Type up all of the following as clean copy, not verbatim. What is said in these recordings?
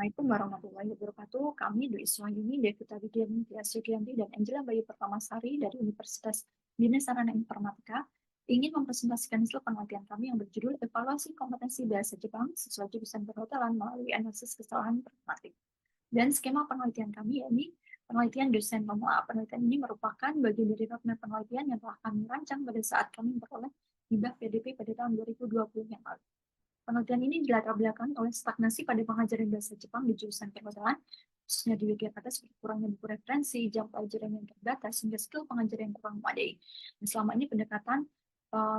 Assalamualaikum warahmatullahi wabarakatuh. Kami Dwi Iswayuni, Devita Widyanti Sugianti, dan Angela Bayu Pertamasari dari Universitas Bina Sarana Informatika ingin mempresentasikan hasil penelitian kami yang berjudul Evaluasi Kompetensi Bahasa Jepang sesuai jurusan perhotelan melalui analisis kesalahan pragmatik. Dan skema penelitian kami yakni penelitian dosen pemula. Penelitian ini merupakan bagian dari roadmap penelitian yang telah kami rancang pada saat kami memperoleh hibah PDP pada tahun 2020 yang lalu. Penelitian ini dilatar belakangi oleh stagnasi pada pengajaran bahasa Jepang di jurusan perhotelan, khususnya di Yogyakarta seperti kurangnya buku referensi, jam pelajaran yang terbatas, hingga skill pengajaran yang kurang memadai. Dan selama ini pendekatan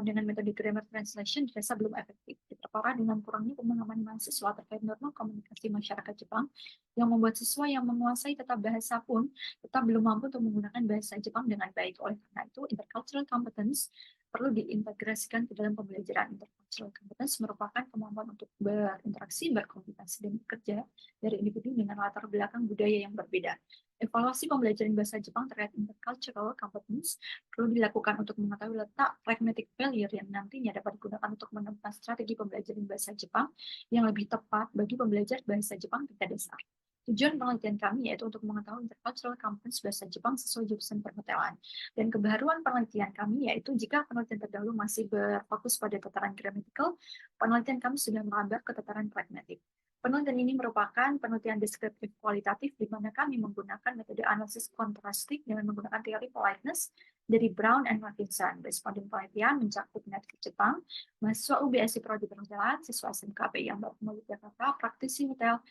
dengan metode grammar translation dirasa belum efektif, diperparah dengan kurangnya pemahaman mahasiswa terkait norma komunikasi masyarakat Jepang, yang membuat siswa yang menguasai tata bahasa pun tetap belum mampu untuk menggunakan bahasa Jepang dengan baik. Oleh karena itu, intercultural competence perlu diintegrasikan ke dalam pembelajaran. Intercultural competence merupakan kemampuan untuk berinteraksi, berkomunikasi, dan bekerja dari individu dengan latar belakang budaya yang berbeda. Evaluasi pembelajaran bahasa Jepang terkait intercultural competence perlu dilakukan untuk mengetahui letak pragmatic failure yang nantinya dapat digunakan untuk menemukan strategi pembelajaran bahasa Jepang yang lebih tepat bagi pembelajar bahasa Jepang tingkat dasar. Tujuan penelitian kami yaitu untuk mengetahui intercultural competence bahasa Jepang sesuai jurusan perhotelan. Dan kebaruan penelitian kami yaitu jika penelitian terdahulu masih berfokus pada tataran grammatical, penelitian kami sudah merambah ke tataran pragmatik. Penelitian ini merupakan penelitian deskriptif kualitatif di mana kami menggunakan metode analisis kontrastik dengan menggunakan teori politeness dari Brown and Martinson. Responden penelitian mencakup native Jepang, mahasiswa UBSI Prodi Perhotelan, siswa SMKP yang baru kembali Jakarta, praktisi hotel,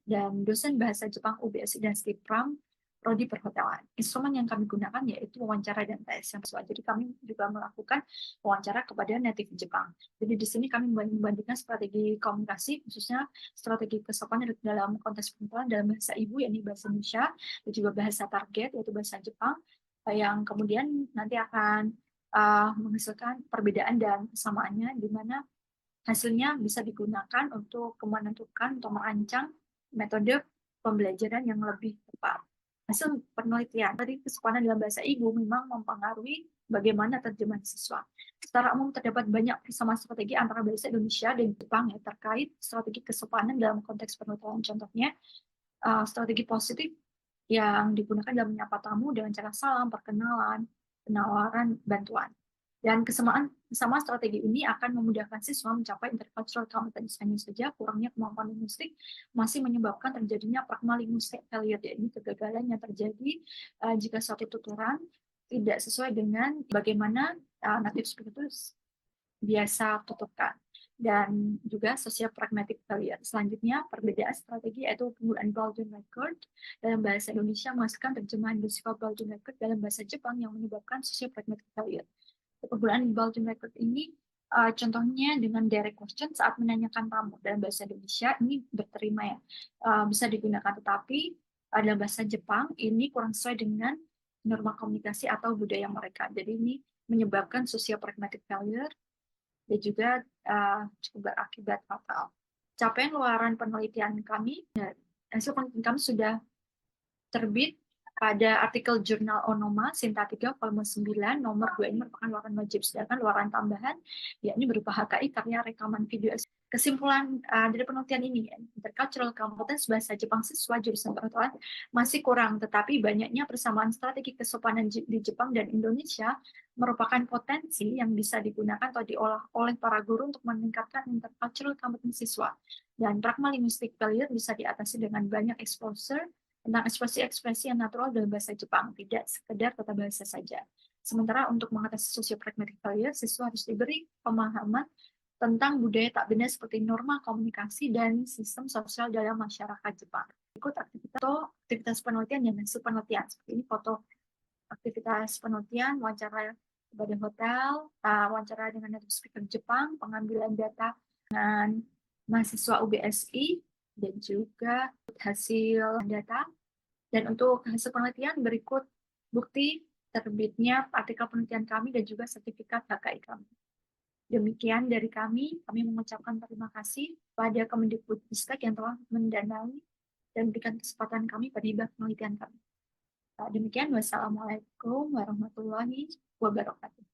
dan dosen bahasa Jepang UBSI dan Stipram Prodi Perhotelan. Instrumen yang kami gunakan yaitu wawancara dan tes. Jadi kami juga melakukan wawancara kepada native Jepang. Jadi di sini kami membandingkan strategi komunikasi, khususnya strategi kesopanan dalam konteks perhotelan dalam bahasa ibu, yakni bahasa Indonesia, dan juga bahasa target, yaitu bahasa Jepang, yang kemudian nanti akan menghasilkan perbedaan dan kesamaannya, di mana hasilnya bisa digunakan untuk menentukan atau merancang metode pembelajaran yang lebih tepat. Hasil penelitian dari kesopanan dalam bahasa ibu memang mempengaruhi bagaimana terjemahan siswa. Secara umum terdapat banyak persamaan strategi antara bahasa Indonesia dan Jepang ya, terkait strategi kesopanan dalam konteks penelitian. Contohnya, strategi positif yang digunakan dalam menyapa tamu dengan cara salam, perkenalan, penawaran bantuan. Dan kesamaan strategi ini akan memudahkan siswa mencapai intercultural competence. Hanya saja kurangnya kemampuan linguistik masih menyebabkan terjadinya pragma-linguistic failure, yaitu kegagalan yang terjadi jika suatu tuturan tidak sesuai dengan bagaimana native speakers biasa tuturkan. Dan juga social pragmatic failure. Selanjutnya, perbedaan strategi yaitu penggunaan Golden Record dalam bahasa Indonesia menghasilkan terjemahan bersifat Golden Record dalam bahasa Jepang yang menyebabkan social pragmatic failure. Penggunaan Golden Record ini contohnya dengan direct question saat menanyakan tamu dalam bahasa Indonesia ini berterima ya, bisa digunakan, tetapi dalam bahasa Jepang ini kurang sesuai dengan norma komunikasi atau budaya mereka. Jadi ini menyebabkan social pragmatic failure dan juga cukup berakibat fatal. Capaian luaran penelitian kami, hasil penelitian kami sudah terbit pada artikel jurnal Onoma Sinta 3 volume 9 nomor 2 ini merupakan luaran wajib, sedangkan luaran tambahan yakni berupa HKI karya rekaman video. Kesimpulan dari penelitian ini, intercultural competence bahasa Jepang siswa jurusan perhotelan masih kurang, tetapi banyaknya persamaan strategi kesopanan di Jepang dan Indonesia merupakan potensi yang bisa digunakan atau diolah oleh para guru untuk meningkatkan intercultural competence siswa. Dan pragma linguistic failure bisa diatasi dengan banyak exposure tentang ekspresi-ekspresi yang natural dalam bahasa Jepang, tidak sekedar tata bahasa saja. Sementara untuk mengatasi socio-pragmatic failure, siswa harus diberi pemahaman tentang budaya tak benda seperti norma komunikasi dan sistem sosial dalam masyarakat Jepang. Ikut aktivitas penelitian dan hasil penelitian. Seperti ini foto aktivitas penelitian, wawancara kepada hotel, wawancara dengan native speaker Jepang, pengambilan data dengan mahasiswa UBSI, dan juga hasil data. Dan untuk hasil penelitian berikut bukti terbitnya artikel penelitian kami dan juga sertifikat HKI kami. Demikian dari kami mengucapkan terima kasih pada Kemendikbudristek yang telah mendanai dan berikan kesempatan kami pada hibah penelitian kami. Demikian, wassalamualaikum warahmatullahi wabarakatuh.